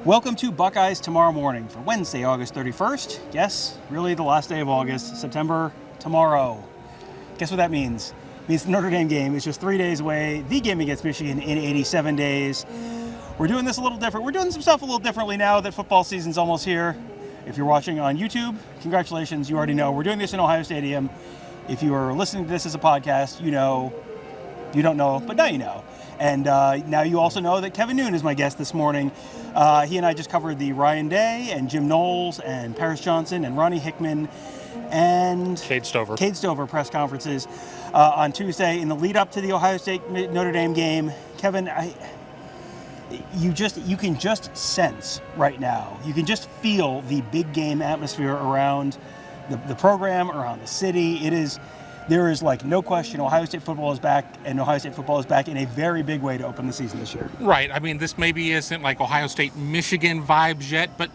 Welcome to Buckeyes Tomorrow Morning for Wednesday, August 31st. Yes, really the last day of August, September, tomorrow. Guess what that means? It means the Notre Dame game is just 3 days away. The game against Michigan in 87 days. We're doing this a little different. We're doing some stuff a little differently now that football season's almost here. If you're watching on YouTube, congratulations, you already know. We're doing this in Ohio Stadium. If you are listening to this as a podcast, you know. You don't know, but now you know. And now you also know that Kevin Noon is my guest this morning. He and I just covered the Ryan Day and Jim Knowles and Paris Johnson and Ronnie Hickman and Cade Stover press conferences on Tuesday in the lead up to the Ohio State Notre Dame game. Kevin, you can just sense right now. You can just feel the big game atmosphere around the program, around the city. There is like no question Ohio State football is back, and Ohio State football is back in a very big way to open the season this year. Right. I mean, this maybe isn't like Ohio State Michigan vibes yet, but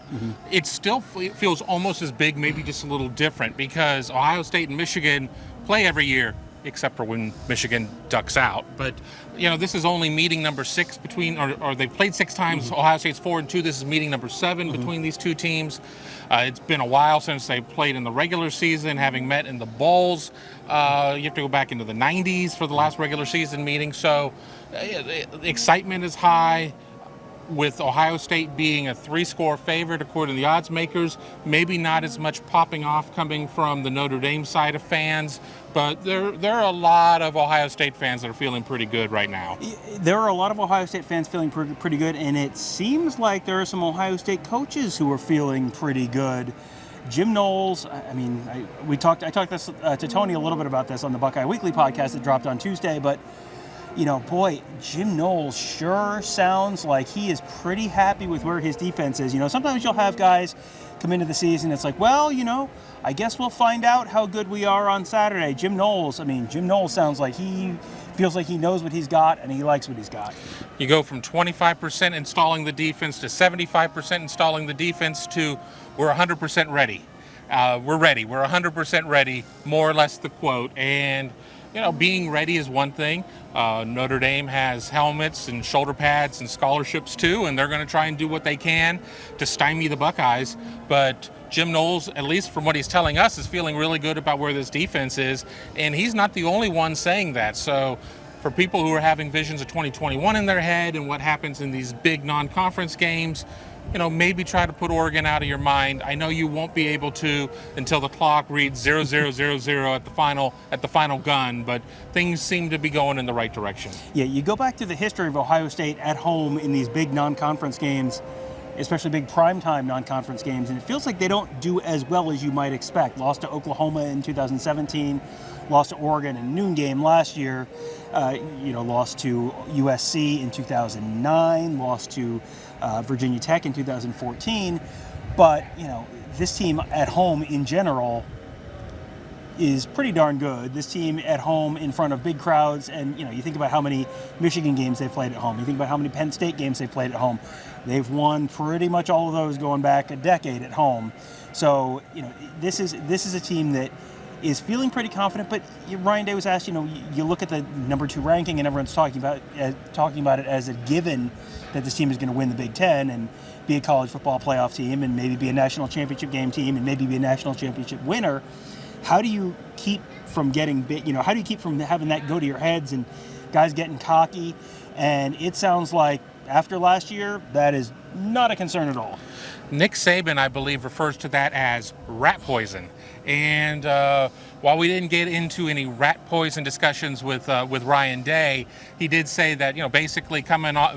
it still feels almost as big, maybe just a little different, because Ohio State and Michigan play every year, except for when Michigan ducks out. But, you know, this is only meeting number 6 between, or they've played 6 times. Ohio State's 4-2. This is meeting number 7 between these two teams. It's been a while since they played in the regular season, having met in the bowls. You have to go back into the 90s for the last regular season meeting. So excitement is high. With Ohio State being a 3-score favorite according to the odds makers, maybe not as much popping off coming from the Notre Dame side of fans, but there are a lot of Ohio State fans that are feeling pretty good right now. There are a lot of Ohio State fans feeling pretty good, and it seems like there are some Ohio State coaches who are feeling pretty good. Jim Knowles, I talked this to Tony a little bit about this on the Buckeye Weekly podcast that dropped on Tuesday, but you know, boy, Jim Knowles sure sounds like he is pretty happy with where his defense is. You know, sometimes you'll have guys come into the season, it's like, well, you know, I guess we'll find out how good we are on Saturday. Jim Knowles sounds like he feels like he knows what he's got and he likes what he's got. You go from 25% installing the defense to 75% installing the defense to we're 100% ready. We're ready. We're 100% ready, more or less the quote. And you know, being ready is one thing. Notre Dame has helmets and shoulder pads and scholarships too, and they're going to try and do what they can to stymie the Buckeyes. But Jim Knowles, at least from what he's telling us, is feeling really good about where this defense is, and he's not the only one saying that. So for people who are having visions of 2021 in their head and what happens in these big non-conference games, you know, maybe try to put Oregon out of your mind. I know you won't be able to until the clock reads 0-0-0-0 at the final gun, but things seem to be going in the right direction. Yeah, you go back to the history of Ohio State at home in these big non-conference games, especially big primetime non-conference games, and it feels like they don't do as well as you might expect. Lost to Oklahoma in 2017, lost to Oregon in a noon game last year, lost to USC in 2009, lost to Virginia Tech in 2014, but you know, this team at home in general is pretty darn good. This team at home in front of big crowds, and you know, you think about how many Michigan games they've played at home, you think about how many Penn State games they've played at home. They've won pretty much all of those going back a decade at home. So, you know, this is a team that is feeling pretty confident, but Ryan Day was asked, you know, you look at the number 2 ranking and everyone's talking about it as a given that this team is going to win the Big Ten and be a college football playoff team and maybe be a national championship game team and maybe be a national championship winner. How do you keep from getting big, how do you keep from having that go to your heads and guys getting cocky? And it sounds like after last year, that is not a concern at all. Nick Saban, I believe, refers to that as rat poison. And while we didn't get into any rat poison discussions with Ryan Day, he did say that, you know, basically coming off,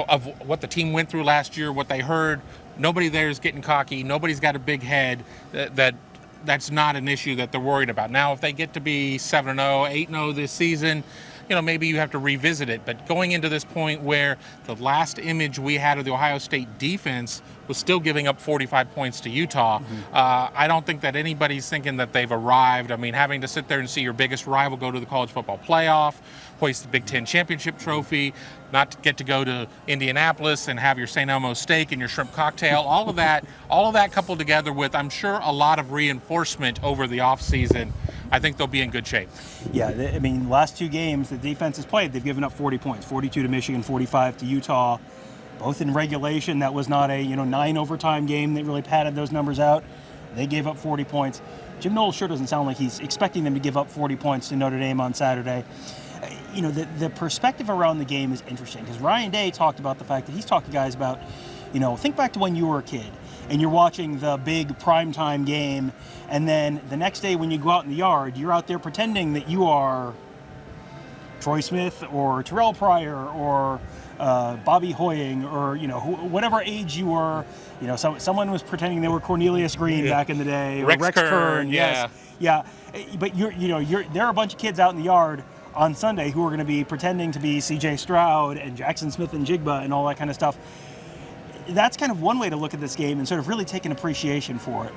of what the team went through last year, what they heard, nobody there is getting cocky. Nobody's got a big head. That's not an issue that they're worried about. Now, if they get to be 7-0, 8-0 this season, you know, maybe you have to revisit it. But going into this point where the last image we had of the Ohio State defense was still giving up 45 points to Utah, I don't think that anybody's thinking that they've arrived. I mean, having to sit there and see your biggest rival go to the college football playoff, hoist the Big Ten championship trophy, not to get to go to Indianapolis and have your St. Elmo steak and your shrimp cocktail, all of that coupled together with, I'm sure, a lot of reinforcement over the offseason, I think they'll be in good shape. Yeah, I mean, last 2 games the defense has played, they've given up 40 points, 42 to Michigan, 45 to Utah. both in regulation. That was not a 9 overtime game that really padded those numbers out. They gave up 40 points. Jim Knowles sure doesn't sound like he's expecting them to give up 40 points to Notre Dame on Saturday. The perspective around the game is interesting because Ryan Day talked about the fact that he's talked to guys about, think back to when you were a kid and you're watching the big primetime game, and then the next day when you go out in the yard, you're out there pretending that you are Troy Smith or Terrell Pryor or Bobby Hoying or whatever age you were. Someone was pretending they were Cornelius Green back in the day, or Rex Kern, yes, yeah. But there are a bunch of kids out in the yard on Sunday who are going to be pretending to be C.J. Stroud and Jackson Smith and Jigba and all that kind of stuff. That's kind of one way to look at this game and sort of really take an appreciation for it.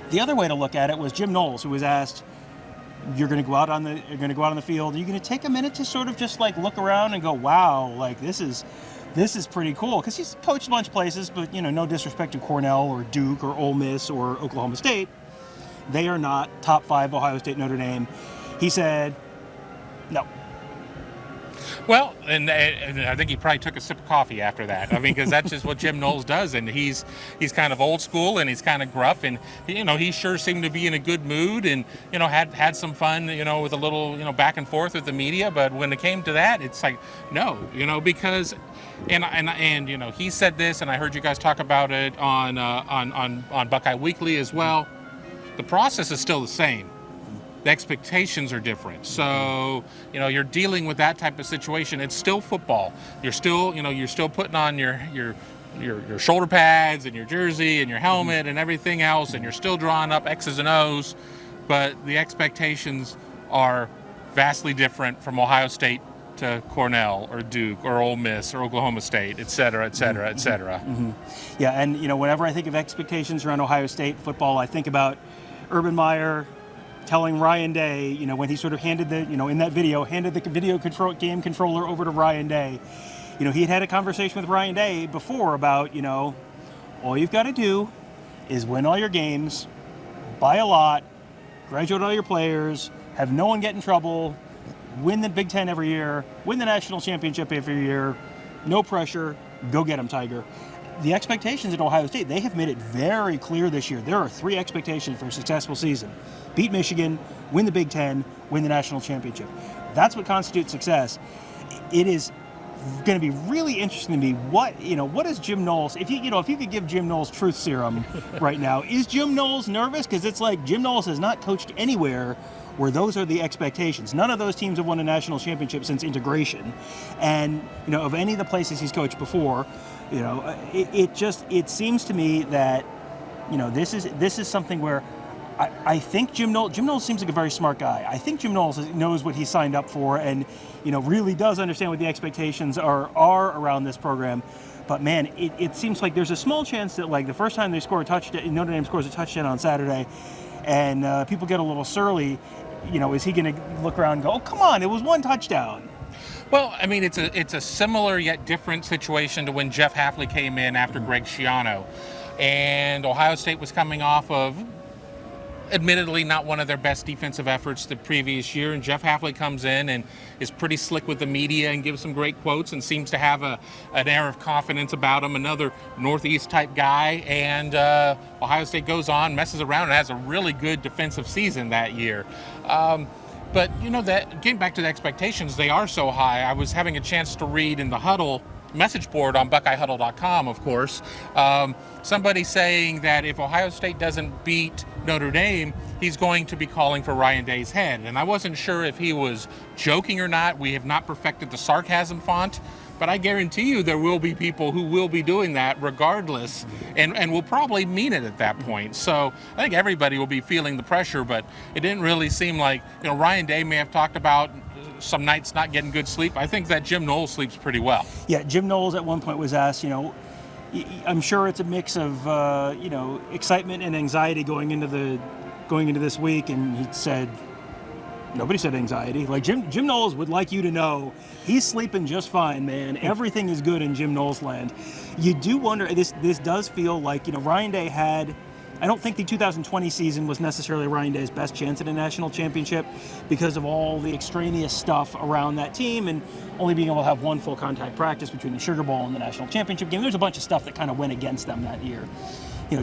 The other way to look at it was Jim Knowles, who was asked, "You're going to go out on the field. Are you going to take a minute to sort of just like look around and go, wow, like this is pretty cool?" Because he's coached a bunch of places, but no disrespect to Cornell or Duke or Ole Miss or Oklahoma State, they are not top 5 Ohio State, Notre Dame. He said, no. Well, and I think he probably took a sip of coffee after that. I mean, because that's just what Jim Knowles does, and he's kind of old school and he's kind of gruff, and he sure seemed to be in a good mood, and had some fun, with a little back and forth with the media. But when it came to that, it's like no, because and he said this, and I heard you guys talk about it on Buckeye Weekly as well. The process is still the same. The expectations are different. So, you're dealing with that type of situation. It's still football. You're still putting on your shoulder pads and your jersey and your helmet and everything else, and you're still drawing up X's and O's, but the expectations are vastly different from Ohio State to Cornell or Duke or Ole Miss or Oklahoma State, et cetera, et cetera, et cetera. Mm-hmm. Yeah, and whenever I think of expectations around Ohio State football, I think about Urban Meyer telling Ryan Day, when he sort of handed the game controller over to Ryan Day. He had a conversation with Ryan Day before about, all you've got to do is win all your games, buy a lot, graduate all your players, have no one get in trouble, win the Big Ten every year, win the national championship every year, no pressure, go get them, Tiger. The expectations at Ohio State, they have made it very clear this year. There are 3 expectations for a successful season. Beat Michigan, win the Big Ten, win the national championship. That's what constitutes success. It is going to be really interesting to me what is Jim Knowles, if you could give Jim Knowles truth serum right now, is Jim Knowles nervous? Because it's like Jim Knowles has not coached anywhere where those are the expectations. None of those teams have won a national championship since integration. And, of any of the places he's coached before, it seems to me that, this is something where I think Jim Knowles seems like a very smart guy. I think Jim Knowles knows what he signed up for and, really does understand what the expectations are around this program. But man, it seems like there's a small chance that like the first time they score a touchdown, Notre Dame scores a touchdown on Saturday, and people get a little surly, is he going to look around and go, oh, come on, it was 1 touchdown? Well, I mean, it's a similar yet different situation to when Jeff Hafley came in after Greg Schiano, and Ohio State was coming off of, admittedly, not one of their best defensive efforts the previous year, and Jeff Hafley comes in and is pretty slick with the media and gives some great quotes and seems to have an air of confidence about him, another Northeast type guy, and Ohio State goes on, messes around, and has a really good defensive season that year. But, that getting back to the expectations, they are so high. I was having a chance to read in the Huddle message board on BuckeyeHuddle.com, of course, somebody saying that if Ohio State doesn't beat Notre Dame, he's going to be calling for Ryan Day's head. And I wasn't sure if he was joking or not. We have not perfected the sarcasm font, but I guarantee you there will be people who will be doing that regardless and will probably mean it at that point. So I think everybody will be feeling the pressure, but it didn't really seem like, Ryan Day may have talked about some nights not getting good sleep. I think that Jim Knowles sleeps pretty well. Yeah, Jim Knowles at one point was asked, I'm sure it's a mix of, excitement and anxiety going into this week, and he said, nobody said anxiety. Like Jim Knowles would like you to know he's sleeping just fine, man. Everything is good in Jim Knowles land. You do wonder, this does feel like, Ryan Day had I don't think the 2020 season was necessarily Ryan Day's best chance at a national championship because of all the extraneous stuff around that team and only being able to have one full contact practice between the Sugar Bowl and the national championship game. There's a bunch of stuff that kind of went against them that year.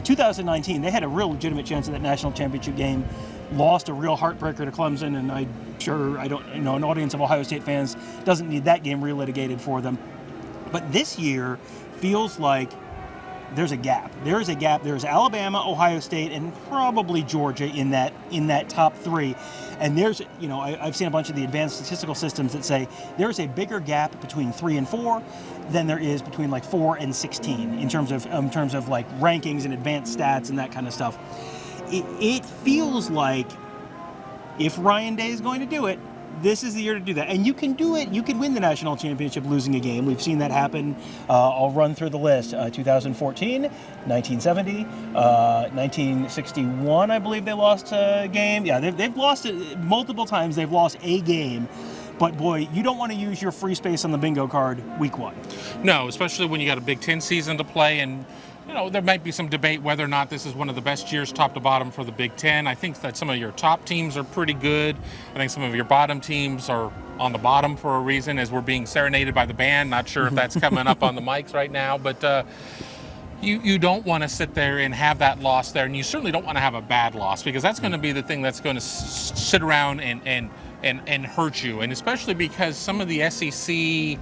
2019, they had a real legitimate chance at that national championship game, lost a real heartbreaker to Clemson, and an audience of Ohio State fans doesn't need that game relitigated for them. But this year feels like there's a gap. There's a gap. There's Alabama, Ohio State, and probably Georgia in that top three. And there's, I've seen a bunch of the advanced statistical systems that say there's a bigger gap between 3 and 4 than there is between like 4 and 16 in terms of like rankings and advanced stats and that kind of stuff. It feels like if Ryan Day is going to do it, this is the year to do that. And you can do it. You can win the national championship losing a game. We've seen that happen. I'll run through the list. 2014, 1970, 1961, I believe they lost a game. Yeah, they've lost it multiple times. They've lost a game. But boy, you don't want to use your free space on the bingo card week 1. No, especially when you got a Big Ten season to play, and there might be some debate whether or not this is one of the best years top to bottom for the Big Ten. I think that some of your top teams are pretty good. I think some of your bottom teams are on the bottom for a reason, as we're being serenaded by the band. Not sure if that's coming up on the mics right now, but you don't want to sit there and have that loss there, and you certainly don't want to have a bad loss, because that's going to be the thing that's going to sit around and hurt you, and especially because some of the SEC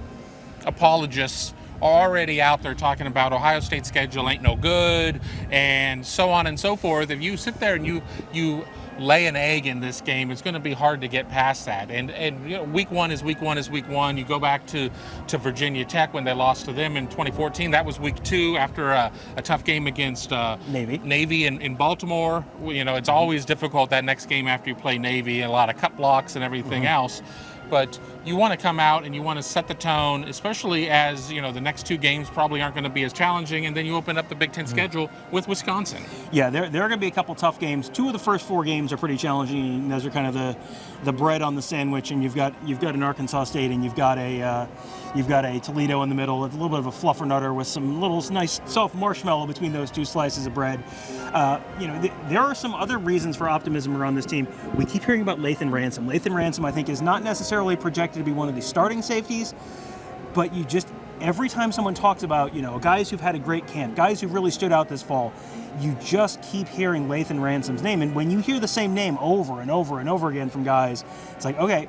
apologists are already out there talking about Ohio State's schedule ain't no good and so on and so forth. If you sit there and you lay an egg in this game, it's going to be hard to get past that. And week one is week one. You go back to Virginia Tech when they lost to them in 2014. That was week 2 after a tough game against Navy in Baltimore. It's always difficult that next game after you play Navy, a lot of cut blocks and everything else. But you want to come out and you want to set the tone, especially as the next 2 games probably aren't going to be as challenging, and then you open up the Big Ten schedule with Wisconsin. Yeah, there are going to be a couple tough games. 2 of the first 4 games are pretty challenging, and those are kind of the bread on the sandwich. And you've got an Arkansas State, and you've got a Toledo in the middle. It's a little bit of a fluffernutter with some little nice soft marshmallow between those 2 slices of bread. There are some other reasons for optimism around this team. We keep hearing about Lathan Ransom. Lathan Ransom, I think, is not necessarily projected to be one of the starting safeties, but every time someone talks about, guys who've had a great camp, guys who really stood out this fall, you just keep hearing Lathan Ransom's name. And when you hear the same name over and over and over again from guys, it's like, okay,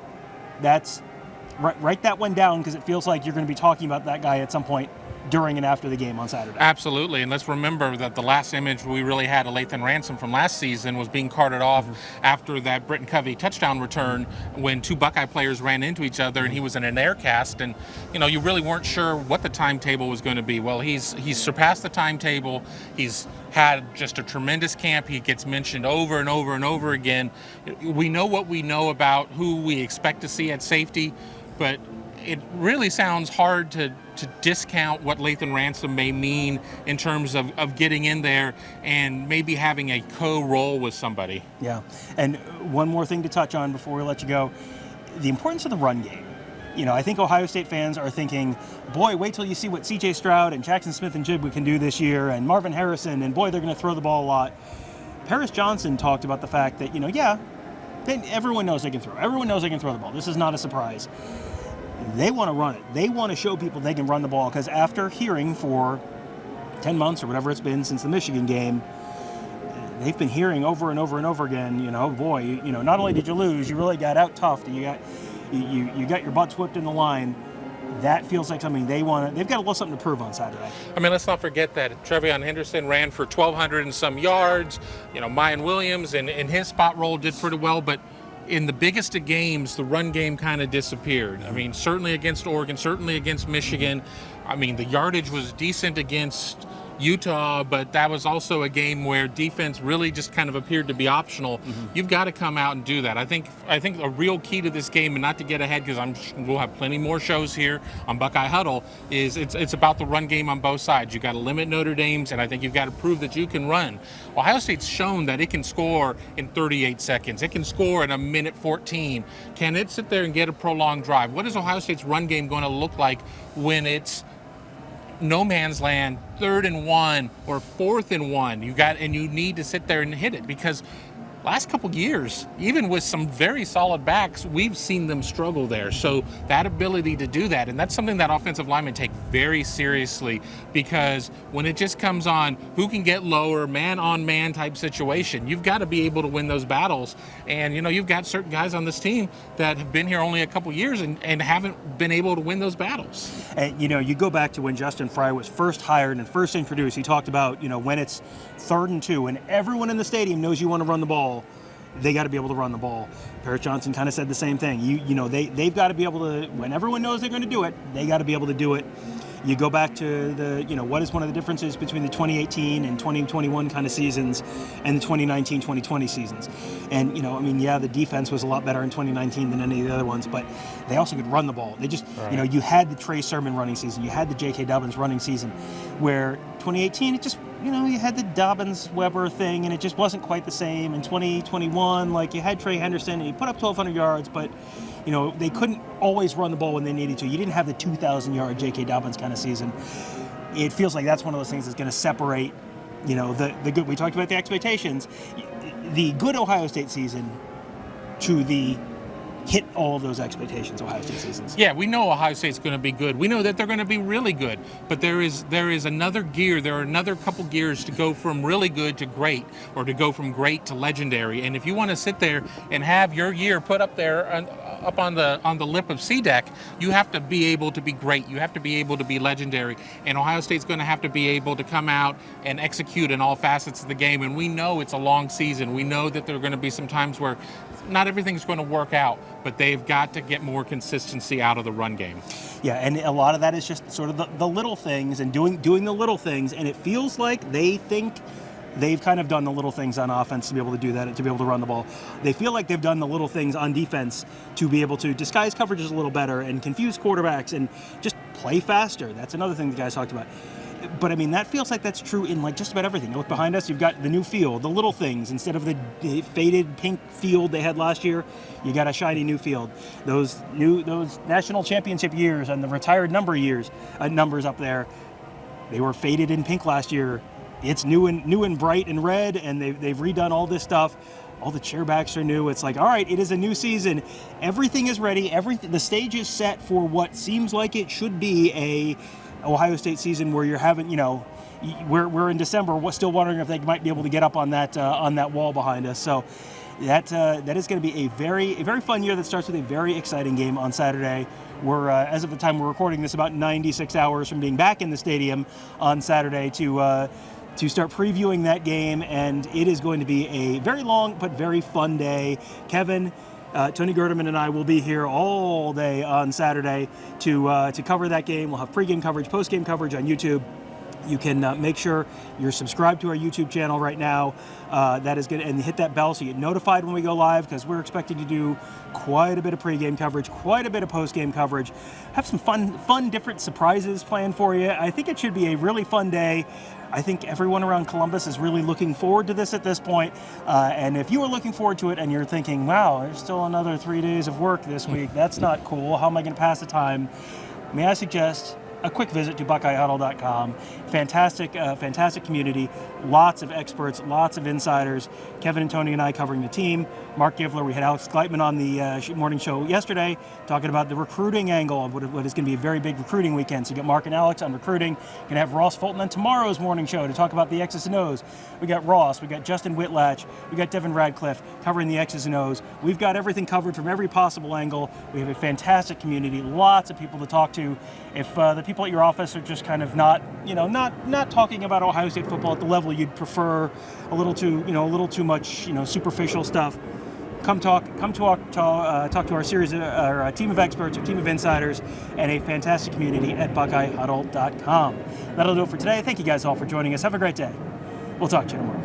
write that one down, because it feels like you're going to be talking about that guy at some point during and after the game on Saturday. Absolutely, and let's remember that the last image we really had of Lathan Ransom from last season was being carted off after that Britton Covey touchdown return when 2 Buckeye players ran into each other, and he was in an air cast, and you really weren't sure what the timetable was going to be. Well, he's surpassed the timetable. He's had just a tremendous camp. He gets mentioned over and over and over again. We know what we know about who we expect to see at safety, but it really sounds hard to discount what Lathan Ransom may mean in terms of getting in there and maybe having a co-role with somebody. Yeah, and one more thing to touch on before we let you go, the importance of the run game. I think Ohio State fans are thinking, boy, wait till you see what C.J. Stroud and Jackson Smith-Njigba can do this year, and Marvin Harrison, and boy, they're going to throw the ball a lot. Paris Johnson talked about the fact that, everyone knows they can throw. Everyone knows they can throw the ball. This is not a surprise. They want to run it. They want to show people they can run the ball, because after hearing for 10 months or whatever it's been since the Michigan game, they've been hearing over and over and over again, boy, not only did you lose, you really got out-toughed, and you got your butts whipped in the line. That feels like something they've got a little something to prove on Saturday. I mean, let's not forget that Trevion Henderson ran for 1,200 and some yards. Mayan Williams in his spot role did pretty well, but in the biggest of games, the run game kind of disappeared. I mean, certainly against Oregon, certainly against Michigan. I mean, the yardage was decent against Utah, but that was also a game where defense really just kind of appeared to be optional. You've got to come out and do that. I think a real key to this game, and not to get ahead, because we'll have plenty more shows here on Buckeye Huddle, is it's about the run game on both sides. You've got to limit Notre Dame's, and I think you've got to prove that you can run. Ohio State's shown that it can score in 38 seconds. It can score in a minute 14. Can it sit there and get a prolonged drive? What is Ohio State's run game going to look like when it's no man's land, 3rd and 1 or 4th and 1. You need to sit there and hit it, because last couple years, even with some very solid backs, we've seen them struggle there. So that ability to do that, and that's something that offensive linemen take very seriously, because when it just comes on who can get lower, man-on-man type situation, you've got to be able to win those battles. And, you've got certain guys on this team that have been here only a couple years and haven't been able to win those battles. And, you go back to when Justin Frye was first hired and first introduced, he talked about, when it's 3rd and 2 and everyone in the stadium knows you want to run the ball, they got to be able to run the ball. Parrish Johnson kind of said the same thing. They've got to be able to, when everyone knows they're going to do it, they got to be able to do it. You go back to what is one of the differences between the 2018 and 2021 kind of seasons and the 2019-2020 seasons. And, the defense was a lot better in 2019 than any of the other ones, but they also could run the ball. They just, right. You had the Trey Sermon running season, you had the J.K. Dobbins running season, where 2018, it just, you had the Dobbins-Weber thing, and it just wasn't quite the same. In 2021, you had Trey Henderson, and he put up 1,200 yards, but they couldn't always run the ball when they needed to. You didn't have the 2,000-yard J.K. Dobbins kind of season. It feels like that's one of those things that's going to separate, the good. We talked about the expectations, the good Ohio State season to the hit all of those expectations Ohio State seasons. Yeah, we know Ohio State's going to be good. We know that they're going to be really good. But there is another gear. There are another couple gears to go from really good to great, or to go from great to legendary. And if you want to sit there and have your year put up there, up on the lip of CDEC, you have to be able to be great. You have to be able to be legendary. And Ohio State's going to have to be able to come out and execute in all facets of the game. And we know it's a long season. We know that there are going to be some times where not everything's going to work out, but they've got to get more consistency out of the run game. Yeah, and a lot of that is just sort of the little things and doing the little things, and it feels like they think they've kind of done the little things on offense to be able to do that, to be able to run the ball. They feel like they've done the little things on defense to be able to disguise coverages a little better and confuse quarterbacks and just play faster. That's another thing the guys talked about. But, that feels like that's true in, just about everything. You look behind us, you've got the new field, the little things. Instead of the faded pink field they had last year, you got a shiny new field. Those national championship years and the retired numbers up there, they were faded in pink last year. It's new and bright and red, and they've redone all this stuff. All the chairbacks are new. It's like, all right, it is a new season. Everything is ready. The stage is set for what seems like it should be a Ohio State season, where you're having, we're in December, we're still wondering if they might be able to get up on that wall behind us. So that is going to be a very fun year that starts with a very exciting game on Saturday. We're as of the time we're recording this, about 96 hours from being back in the stadium on Saturday to start previewing that game, and it is going to be a very long but very fun day. Kevin, Tony Gerdeman and I will be here all day on Saturday to cover that game. We'll have pregame coverage, postgame coverage on YouTube. You can make sure you're subscribed to our YouTube channel right now. That is good, and hit that bell so you get notified when we go live, because we're expecting to do quite a bit of pregame coverage, quite a bit of postgame coverage. Have some fun different surprises planned for you. I think it should be a really fun day. I think everyone around Columbus is really looking forward to this at this point. And if you are looking forward to it and you're thinking, wow, there's still another 3 days of work this week, that's not cool, how am I going to pass the time? May I suggest a quick visit to BuckeyeHuddle.com. Fantastic community, lots of experts, lots of insiders. Kevin and Tony and I covering the team. Mark Givler, we had Alex Gleitman on the morning show yesterday talking about the recruiting angle of what is going to be a very big recruiting weekend. So you got Mark and Alex on recruiting. Going to have Ross Fulton on tomorrow's morning show to talk about the X's and O's. We got Ross, we got Justin Whitlatch, we got Devin Radcliffe covering the X's and O's. We've got everything covered from every possible angle. We have a fantastic community, lots of people to talk to. If the people at your office are just kind of not talking about Ohio State football at the level you'd prefer, a little too much, superficial stuff, come talk to our series, our team of experts, our team of insiders, and a fantastic community at BuckeyeHuddle.com. That'll do it for today. Thank you guys all for joining us. Have a great day. We'll talk to you tomorrow.